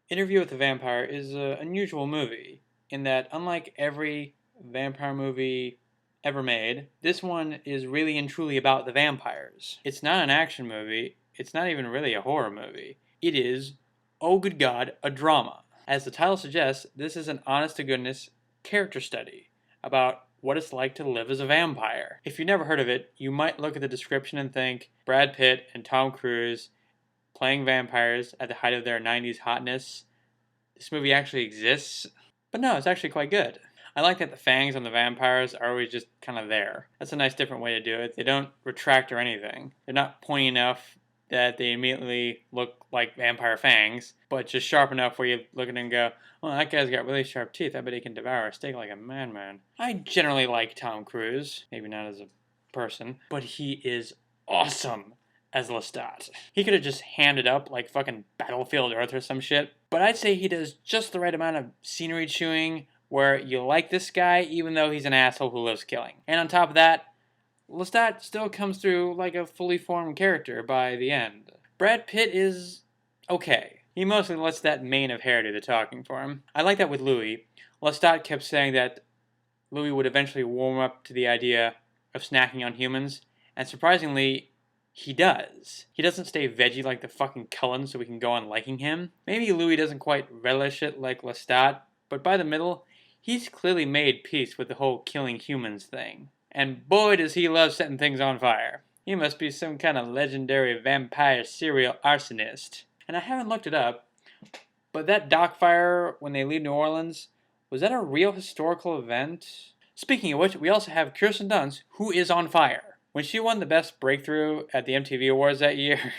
Interview with the Vampire is an unusual movie in that, unlike every vampire movie ever made, this one is really and truly about the vampires. It's not an action movie, it's not even really a horror movie. It is, oh good god, a drama. As the title suggests, this is an honest to goodness character study about what it's like to live as a vampire. If you've never heard of it, you might look at the description and think Brad Pitt and Tom Cruise playing vampires at the height of their 90s hotness. This movie actually exists. But no, it's actually quite good. I like that the fangs on the vampires are always just kind of there. That's a nice different way to do it. They don't retract or anything. They're not pointy enough that they immediately look like vampire fangs, but just sharp enough where you look at it and go, oh, that guy's got really sharp teeth. I bet he can devour a steak like a madman. I generally like Tom Cruise. Maybe not as a person, but he is awesome as Lestat. He could have just handed up like fucking Battlefield Earth or some shit, but I'd say he does just the right amount of scenery chewing where you like this guy even though he's an asshole who loves killing. And on top of that, Lestat still comes through like a fully formed character by the end. Brad Pitt is okay. He mostly lets that mane of hair do the talking for him. I like that with Louis. Lestat kept saying that Louis would eventually warm up to the idea of snacking on humans, and surprisingly, he does. He doesn't stay veggie like the fucking Cullen so we can go on liking him. Maybe Louis doesn't quite relish it like Lestat, but by the middle, he's clearly made peace with the whole killing humans thing. And boy does he love setting things on fire. He must be some kind of legendary vampire serial arsonist. And I haven't looked it up, but that dock fire when they leave New Orleans, was that a real historical event? Speaking of which, we also have Kirsten Dunst, who is on fire. When she won the Best Breakthrough at the MTV Awards that year,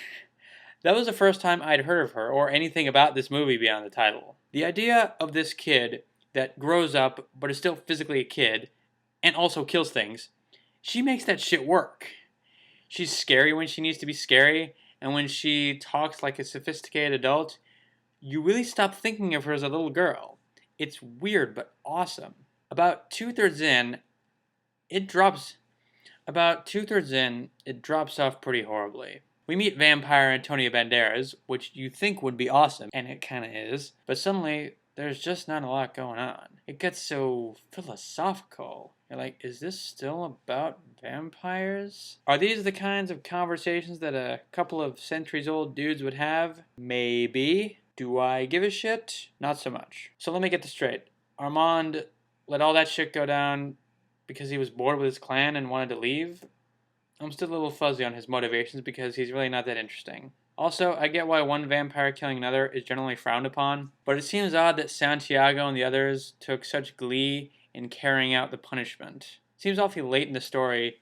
that was the first time I'd heard of her or anything about this movie beyond the title. The idea of this kid that grows up but is still physically a kid and also kills things, she makes that shit work. She's scary when she needs to be scary, and when she talks like a sophisticated adult, you really stop thinking of her as a little girl. It's weird but awesome. About two-thirds in, it drops off pretty horribly. We meet vampire Antonio Banderas, which you think would be awesome, and it kinda is, but suddenly there's just not a lot going on. It gets so philosophical. You're like, is this still about vampires? Are these the kinds of conversations that a couple of centuries old dudes would have? Maybe. Do I give a shit? Not so much. So let me get this straight. Armand let all that shit go down because he was bored with his clan and wanted to leave? I'm still a little fuzzy on his motivations because he's really not that interesting. Also, I get why one vampire killing another is generally frowned upon, but it seems odd that Santiago and the others took such glee in carrying out the punishment. Seems awfully late in the story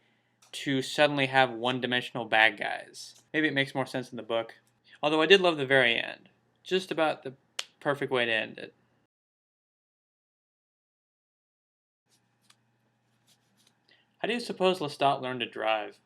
to suddenly have one-dimensional bad guys. Maybe it makes more sense in the book. Although I did love the very end. Just about the perfect way to end it. How do you suppose Lestat learned to drive?